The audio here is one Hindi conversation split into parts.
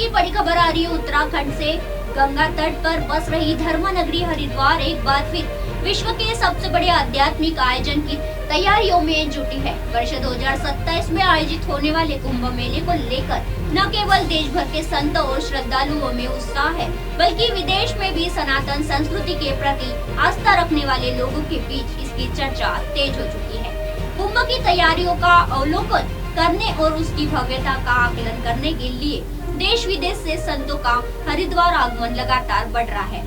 की बड़ी खबर आ रही है उत्तराखंड से। गंगा तट पर बस रही धर्म नगरी हरिद्वार एक बार फिर विश्व के सबसे बड़े आध्यात्मिक आयोजन की तैयारियों में जुटी है। वर्ष 2027 में आयोजित होने वाले कुंभ मेले को लेकर न केवल देश भर के संत और श्रद्धालुओं में उत्साह है, बल्कि विदेश में भी सनातन संस्कृति के प्रति आस्था रखने वाले लोगों के बीच इसकी चर्चा तेज हो चुकी है। कुंभ की तैयारियों का अवलोकन करने और उसकी भव्यता का आकलन करने के लिए देश विदेश से संतों का हरिद्वार आगमन लगातार बढ़ रहा है।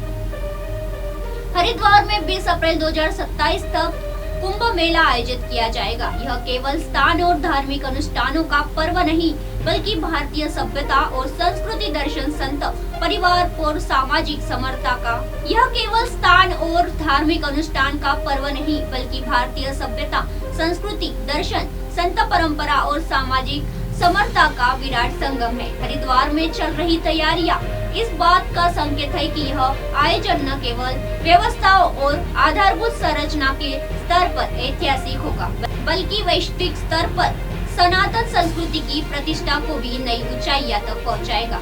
हरिद्वार में 20 अप्रैल 2027 तक कुंभ मेला आयोजित किया जाएगा। यह केवल स्थान और धार्मिक अनुष्ठानों का पर्व नहीं, बल्कि भारतीय सभ्यता और संस्कृति, दर्शन, संत परिवार और सामाजिक समरसता का यह केवल स्थान और धार्मिक अनुष्ठान का पर्व नहीं, बल्कि भारतीय सभ्यता, संस्कृति, दर्शन, संत परंपरा और सामाजिक समरसता का विराट संगम है। हरिद्वार में चल रही तैयारियां इस बात का संकेत है कि यह आयोजन न केवल व्यवस्थाओं और आधारभूत संरचना के स्तर पर ऐतिहासिक होगा, बल्कि वैश्विक स्तर पर सनातन संस्कृति की प्रतिष्ठा को भी नई ऊंचाइयों तक पहुंचाएगा।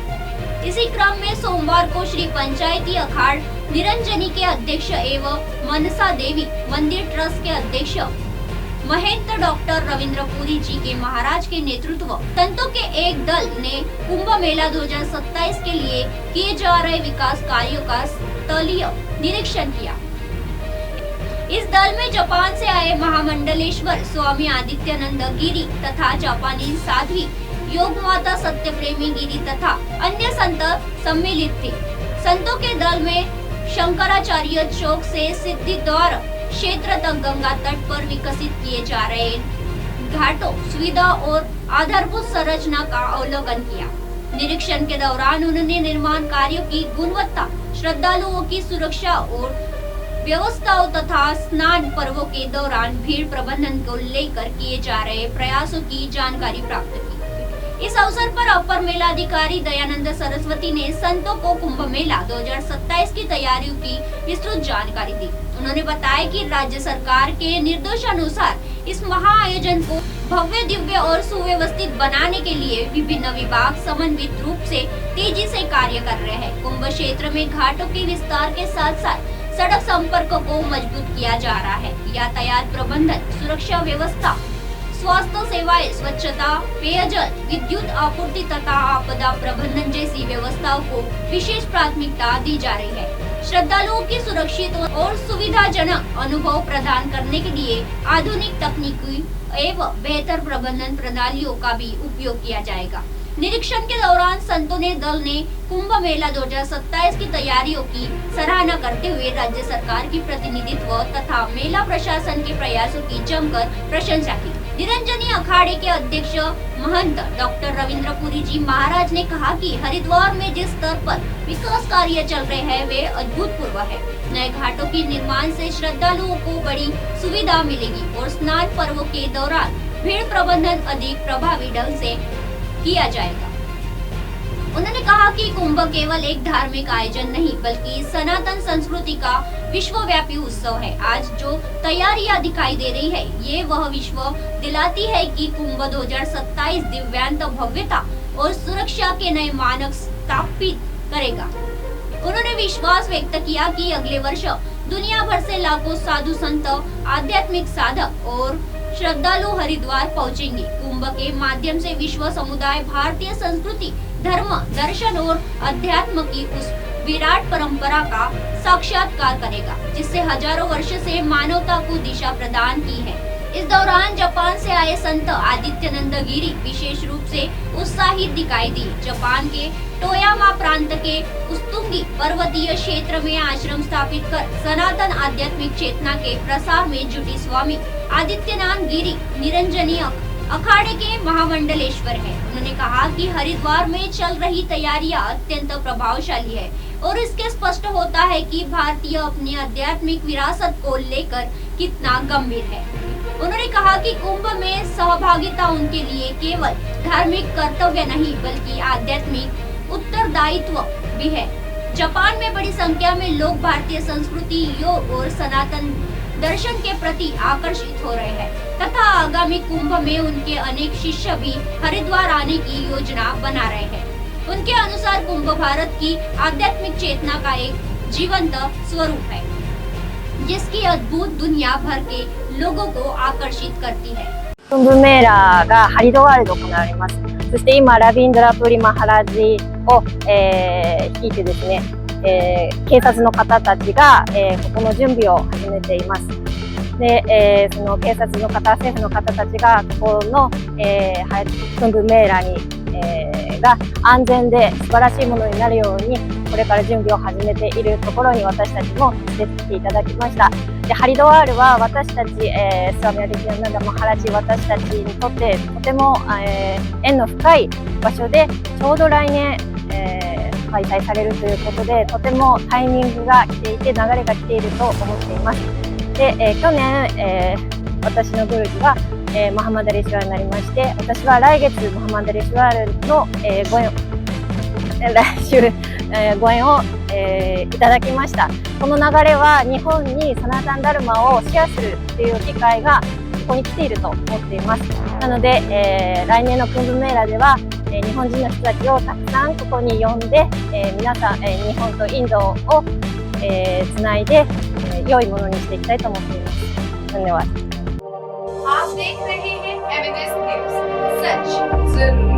इसी क्रम में सोमवार को श्री पंचायती अखाड़ निरंजनी के अध्यक्ष एवं मनसा देवी मंदिर ट्रस्ट के अध्यक्ष महंत डॉक्टर रविंद्र पुरी जी के महाराज के नेतृत्व संतों के एक दल ने कुंभ मेला 2027 के लिए किए जा रहे विकास कार्यों का स्थलीय निरीक्षण किया। इस दल में जापान से आए महामंडलेश्वर स्वामी आदित्यानंद गिरी तथा जापानी साध्वी योग माता सत्य प्रेमी गिरी तथा अन्य संत सम्मिलित थे। संतों के दल में शंकराचार्य चौक से सिद्धि द्वार क्षेत्र तक गंगा तट पर विकसित किए जा रहे घाटों, सुविधा और आधारभूत संरचना का अवलोकन किया। निरीक्षण के दौरान उन्होंने निर्माण कार्यों की गुणवत्ता, श्रद्धालुओं की सुरक्षा और व्यवस्थाओं तथा स्नान पर्वों के दौरान भीड़ प्रबंधन को लेकर किए जा रहे प्रयासों की जानकारी प्राप्त की। इस अवसर पर अपर मेला अधिकारी दयानंद सरस्वती ने संतों को कुंभ मेला 2027 की तैयारियों की विस्तृत जानकारी दी। उन्होंने बताया कि राज्य सरकार के निर्देशानुसार इस महाआयोजन को भव्य, दिव्य और सुव्यवस्थित बनाने के लिए विभिन्न विभाग समन्वित रूप से तेजी से कार्य कर रहे हैं। कुंभ क्षेत्र में घाटों के विस्तार के साथ साथ सड़क संपर्क को मजबूत किया जा रहा है। यातायात प्रबंधन, सुरक्षा व्यवस्था, स्वास्थ्य सेवाएं, स्वच्छता, पेयजल, विद्युत आपूर्ति तथा आपदा प्रबंधन जैसी व्यवस्थाओं को विशेष प्राथमिकता दी जा रही है। श्रद्धालुओं की सुरक्षित और सुविधाजनक अनुभव प्रदान करने के लिए आधुनिक तकनीकी एवं बेहतर प्रबंधन प्रणालियों का भी उपयोग किया जाएगा। निरीक्षण के दौरान संतों ने दल ने कुंभ मेला 2027 की तैयारियों की सराहना करते हुए राज्य सरकार की प्रतिनिधित्व तथा मेला प्रशासन के प्रयासों की जमकर प्रशंसा की। निरंजनी अखाड़े के अध्यक्ष महंत डॉक्टर रविंद्र पुरी जी महाराज ने कहा कि हरिद्वार में जिस स्तर पर विकास कार्य चल रहे हैं वे अभूतपूर्व है। नए घाटों के निर्माण से श्रद्धालुओं को बड़ी सुविधा मिलेगी और स्नान पर्वों के दौरान भीड़ प्रबंधन अधिक प्रभावी ढंग से किया जाएगा। उन्होंने कहा कि कुंभ केवल एक धार्मिक आयोजन नहीं, बल्कि सनातन संस्कृति का विश्वव्यापी उत्सव है। आज जो तैयारियां दिखाई दे रही है, ये वह विश्व दिलाती है कि कुंभ 2027 दिव्यांत, भव्यता और सुरक्षा के नए मानक स्थापित करेगा। उन्होंने विश्वास व्यक्त किया कि अगले वर्ष दुनिया भर से लाखों साधु संत, आध्यात्मिक साधक और श्रद्धालु हरिद्वार पहुंचेंगे। कुंभ के माध्यम से विश्व समुदाय भारतीय संस्कृति, धर्म, दर्शन और अध्यात्म की उस विराट परंपरा का साक्षात्कार करेगा, जिससे हजारों वर्ष से मानवता को दिशा प्रदान की है। इस दौरान जापान से आए संत आदित्यानंद गिरी विशेष रूप से उत्साहित दिखाई दिए। जापान के टोयामा प्रांत के उस्तुंगी पर्वतीय क्षेत्र में आश्रम स्थापित कर सनातन आध्यात्मिक चेतना के प्रसार में जुटी स्वामी आदित्यनाथ गिरी निरंजनी अखाड़े के महामंडलेश्वर है। उन्होंने कहा कि हरिद्वार में चल रही तैयारियां अत्यंत प्रभावशाली है और इसके स्पष्ट होता है कि भारतीय अपनी आध्यात्मिक विरासत को लेकर कितना गंभीर है। उन्होंने कहा कि कुंभ में सहभागिता उनके लिए केवल धार्मिक कर्तव्य नहीं, बल्कि आध्यात्मिक उत्तरदायित्व भी है। जापान में बड़ी संख्या में लोग भारतीय संस्कृति, योग और सनातन दर्शन के प्रति आकर्षित हो रहे हैं तथा आगामी कुंभ में उनके अनेक शिष्य भी हरिद्वार आने की योजना बना रहे हैं। उनके अनुसार कुंभ भारत की आध्यात्मिक चेतना का एक जीवंत स्वरूप है, जिसकी अद्भुत दुनिया भर के लोगों को आकर्षित करती है। クンブメーラーがハリドワールで行われます。そして今ラビンドラプリマハラジを、率いてですね、警察の方たちが、ここの準備を始めています。で、その警察の方、政府の方たちがここの、クンブメーラーに、が安全で素晴らしいものになるようにこれから準備を始めているところに私たちも出てきていただきました。でハリドワールは私たち、スワミアリジアナダマハラジ私たちにとってとても、縁の深い場所でちょうど来年、開催されるということでとてもタイミングが来ていて流れが来ていると思っています。で、去年、私のグループはモハマド・レシュワールになりまして、私は来月モハマド・レシュワールの、ご縁ご縁を、いただきました。この流れは日本にサナタンダルマをシェアするという機会がここに来ていると思っています。なので、来年のクンブメーラでは、日本人の人たちをたくさんここに呼んで、皆さん、日本とインドを、つないで、良いものにしていきたいと思っています。धन्यवाद। आप देख रहे हैं एमएनएस न्यूज, सच जरूर।